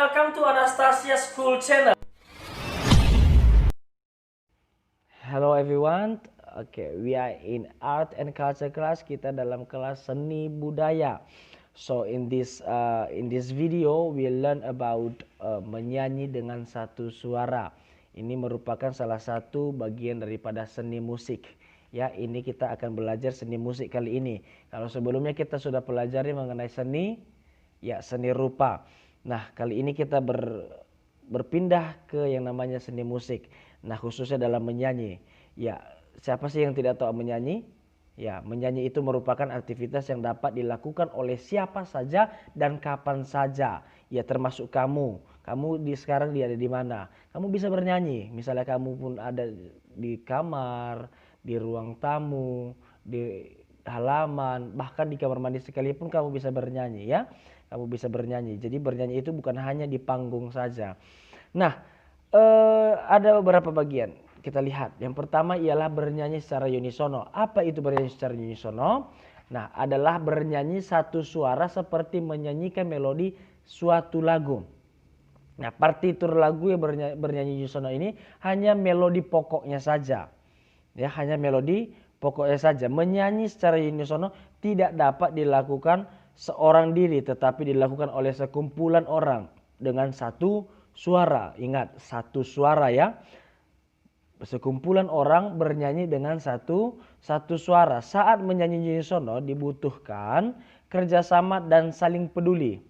welcome to Anastasia School Channel. Hello everyone. Okay, we are in art and culture class. Kita dalam kelas seni budaya. So in this video we learn about menyanyi dengan satu suara. Ini merupakan salah satu bagian daripada seni musik. Ya, ini kita akan belajar seni musik kali ini. Kalau sebelumnya kita sudah pelajari mengenai seni rupa. Nah, kali ini kita berpindah ke yang namanya seni musik. Nah, khususnya dalam menyanyi. Ya, siapa sih yang tidak tahu menyanyi? Ya, menyanyi itu merupakan aktivitas yang dapat dilakukan oleh siapa saja dan kapan saja. Ya, termasuk kamu. Kamu sekarang ada di mana? Kamu bisa bernyanyi. Misalnya kamu pun ada di kamar, di ruang tamu, di halaman, bahkan di kamar mandi sekalipun kamu bisa bernyanyi ya. Kamu bisa bernyanyi. Jadi bernyanyi itu bukan hanya di panggung saja. Nah, ada beberapa bagian. Kita lihat. Yang pertama ialah bernyanyi secara unisono. Apa itu bernyanyi secara unisono? Nah, adalah bernyanyi satu suara seperti menyanyikan melodi suatu lagu. Nah, partitur lagu yang bernyanyi unisono ini hanya melodi pokoknya saja. Ya, hanya melodi pokoknya saja. Menyanyi secara unisono tidak dapat dilakukan seorang diri, tetapi dilakukan oleh sekumpulan orang dengan satu suara. Ingat, satu suara ya. Sekumpulan orang bernyanyi dengan satu suara. Saat menyanyi unisono dibutuhkan kerjasama dan saling peduli.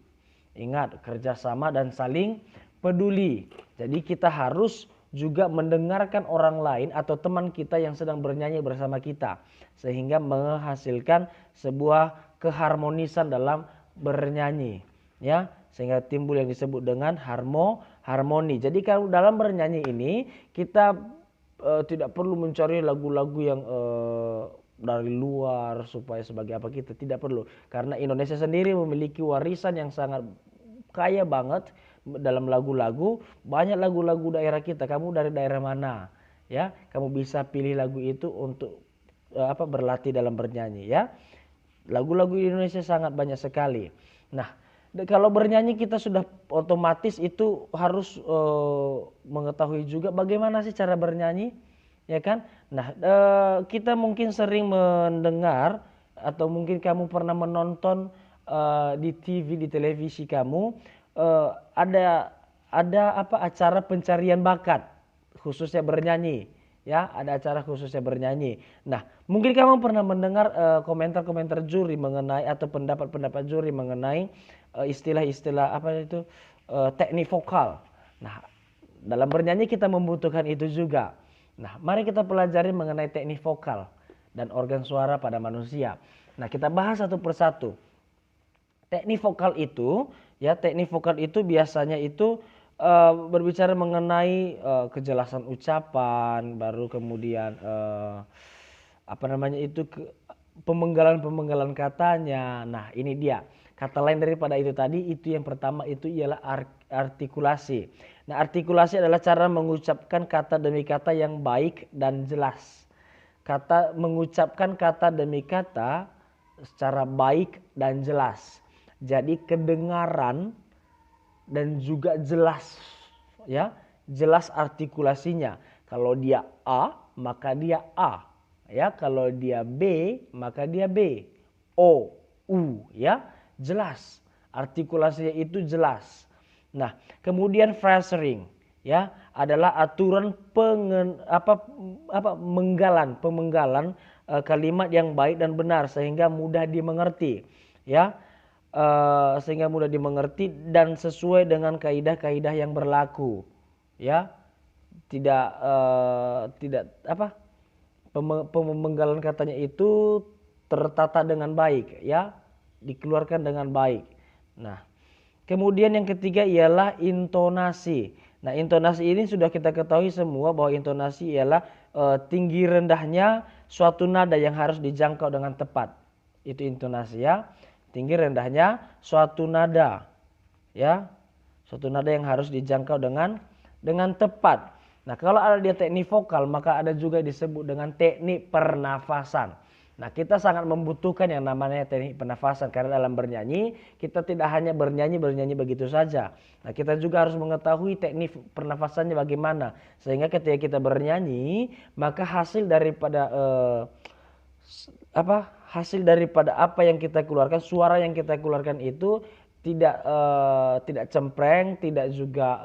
Ingat, kerjasama dan saling peduli. Jadi kita harus juga mendengarkan orang lain atau teman kita yang sedang bernyanyi bersama kita. Sehingga menghasilkan sebuah keharmonisan dalam bernyanyi. Ya, sehingga timbul yang disebut dengan harmoni. Jadi kalau dalam bernyanyi ini kita tidak perlu mencari lagu-lagu yang dari luar supaya sebagai apa, kita tidak perlu, karena Indonesia sendiri memiliki warisan yang sangat kaya banget dalam lagu-lagu. Banyak lagu-lagu daerah kita. Kamu dari daerah mana ya, kamu bisa pilih lagu itu untuk berlatih dalam bernyanyi ya. Lagu-lagu Indonesia sangat banyak sekali. Nah, kalau bernyanyi kita sudah otomatis itu harus mengetahui juga bagaimana sih cara bernyanyi, ya kan? Nah, kita mungkin sering mendengar atau mungkin kamu pernah menonton di TV, di televisi kamu ada acara pencarian bakat khususnya bernyanyi. Ya, ada acara khususnya bernyanyi. Nah, mungkin kamu pernah mendengar komentar-komentar juri mengenai atau pendapat-pendapat juri mengenai istilah-istilah teknik vokal. Nah, dalam bernyanyi kita membutuhkan itu juga. Nah, mari kita pelajari mengenai teknik vokal dan organ suara pada manusia. Nah, kita bahas satu persatu. Teknik vokal itu biasanya itu berbicara mengenai kejelasan ucapan, baru kemudian pemenggalan katanya. Nah, ini dia. Kata lain daripada itu tadi, itu yang pertama itu ialah artikulasi. Nah, artikulasi adalah cara mengucapkan kata demi kata yang baik dan jelas. Mengucapkan kata demi kata secara baik dan jelas. Jadi kedengaran dan juga jelas ya, jelas artikulasinya. Kalau dia A maka dia A ya, kalau dia B maka dia B, O, U ya, jelas artikulasinya itu jelas. Nah, kemudian phrasing ya adalah aturan pemenggalan kalimat yang baik dan benar sehingga mudah dimengerti ya. Sehingga mudah dimengerti dan sesuai dengan kaidah-kaidah yang berlaku ya. Pemenggalan katanya itu tertata dengan baik ya, dikeluarkan dengan baik. Nah, kemudian yang ketiga ialah intonasi. Nah, intonasi ini sudah kita ketahui semua bahwa intonasi ialah tinggi rendahnya suatu nada yang harus dijangkau dengan tepat. Itu intonasi ya. Tinggi rendahnya suatu nada ya, suatu nada yang harus dijangkau dengan tepat. Nah, kalau ada dia teknik vokal maka ada juga disebut dengan teknik pernafasan. Nah, kita sangat membutuhkan yang namanya teknik pernafasan karena dalam bernyanyi kita tidak hanya bernyanyi begitu saja. Nah, kita juga harus mengetahui teknik pernafasannya bagaimana sehingga ketika kita bernyanyi maka hasil daripada apa yang kita keluarkan, suara yang kita keluarkan itu tidak cempreng, tidak juga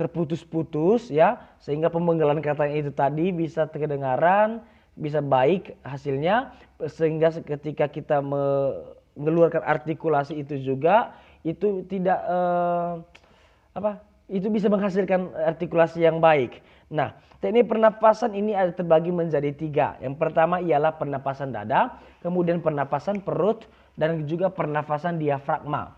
terputus-putus ya, sehingga pemenggalan kata itu tadi bisa terdengaran, bisa baik hasilnya, sehingga ketika kita mengeluarkan artikulasi itu juga itu tidak itu bisa menghasilkan artikulasi yang baik. Nah, teknik pernapasan ini ada terbagi menjadi 3. Yang pertama ialah pernapasan dada, kemudian pernapasan perut, dan juga pernapasan diafragma.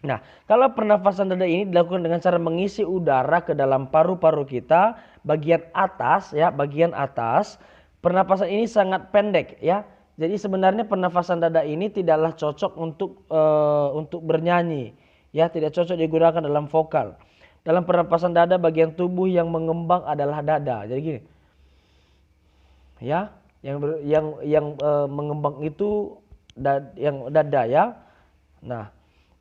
Nah, kalau pernapasan dada ini dilakukan dengan cara mengisi udara ke dalam paru-paru kita, bagian atas ya, bagian atas. Pernapasan ini sangat pendek ya. Jadi sebenarnya pernapasan dada ini tidaklah cocok untuk bernyanyi. Ya, tidak cocok digunakan dalam vokal. Dalam pernapasan dada bagian tubuh yang mengembang adalah dada. Jadi gini. Ya, yang mengembang itu yang dada ya. Nah,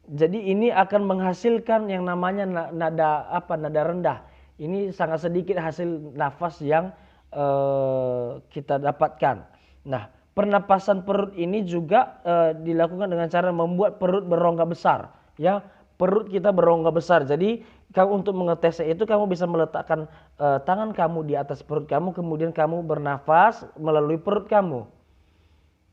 jadi ini akan menghasilkan yang namanya nada rendah. Ini sangat sedikit hasil nafas yang kita dapatkan. Nah, pernapasan perut ini juga dilakukan dengan cara membuat perut berongga besar ya. Perut kita berongga besar. Jadi kamu untuk mengetesnya itu kamu bisa meletakkan tangan kamu di atas perut kamu, kemudian kamu bernafas melalui perut kamu.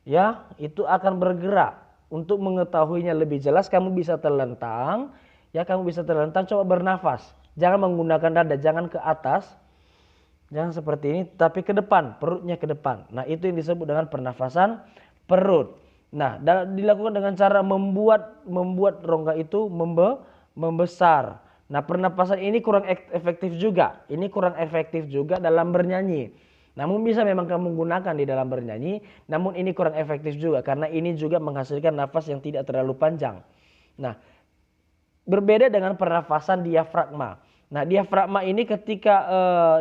Ya, itu akan bergerak. Untuk mengetahuinya lebih jelas kamu bisa terlentang. Ya, kamu bisa terlentang, coba bernafas. Jangan menggunakan dada, jangan ke atas. Jangan seperti ini, tapi ke depan, perutnya ke depan. Nah, itu yang disebut dengan pernafasan perut. Nah, dilakukan dengan cara membuat rongga itu membesar. Nah, pernapasan ini kurang efektif juga. Ini kurang efektif juga dalam bernyanyi. Namun bisa memang kamu gunakan di dalam bernyanyi, namun ini kurang efektif juga karena ini juga menghasilkan nafas yang tidak terlalu panjang. Nah, berbeda dengan pernafasan diafragma. Nah, diafragma ini ketika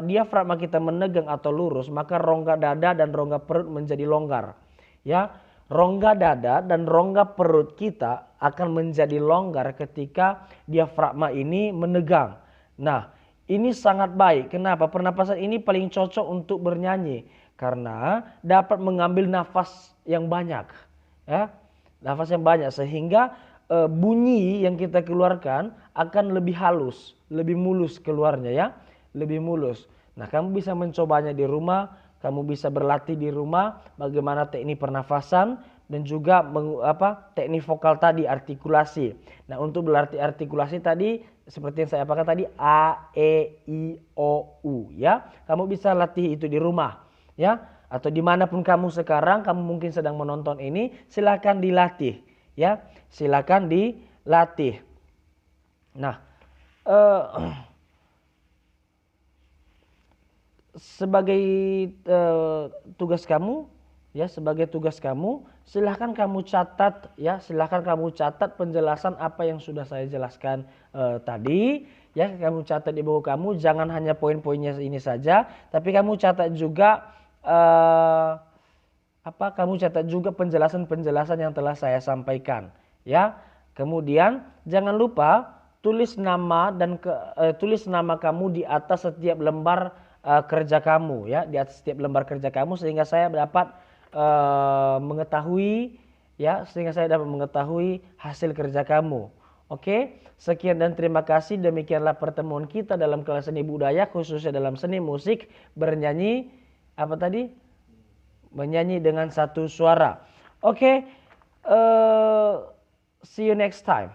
diafragma kita menegang atau lurus, maka rongga dada dan rongga perut menjadi longgar. Ya, rongga dada dan rongga perut kita akan menjadi longgar ketika diafragma ini menegang. Nah, ini sangat baik. Kenapa? Pernapasan ini paling cocok untuk bernyanyi karena dapat mengambil nafas yang banyak. Ya, nafas yang banyak sehingga bunyi yang kita keluarkan akan lebih halus, lebih mulus keluarnya ya, lebih mulus. Nah, kamu bisa mencobanya di rumah, kamu bisa berlatih di rumah bagaimana teknik pernafasan dan juga teknik vokal tadi, artikulasi. Nah, untuk berlatih artikulasi tadi seperti yang saya apakan tadi A, E, I, O, U ya. Kamu bisa latih itu di rumah ya, atau dimanapun kamu sekarang, kamu mungkin sedang menonton ini, silakan dilatih ya. Silakan dilatih. Nah, sebagai tugas kamu ya, sebagai tugas kamu, silahkan kamu catat ya, silahkan kamu catat penjelasan apa yang sudah saya jelaskan tadi ya. Kamu catat di buku kamu, jangan hanya poin-poinnya ini saja, tapi kamu catat juga kamu catat juga penjelasan-penjelasan yang telah saya sampaikan ya. Kemudian jangan lupa tulis nama tulis nama kamu di atas setiap lembar kerja kamu ya, di atas setiap lembar kerja kamu sehingga saya dapat mengetahui ya, sehingga saya dapat mengetahui hasil kerja kamu. Oke, sekian dan terima kasih. Demikianlah pertemuan kita dalam kelas seni budaya, khususnya dalam seni musik bernyanyi menyanyi dengan satu suara. Oke, see you next time.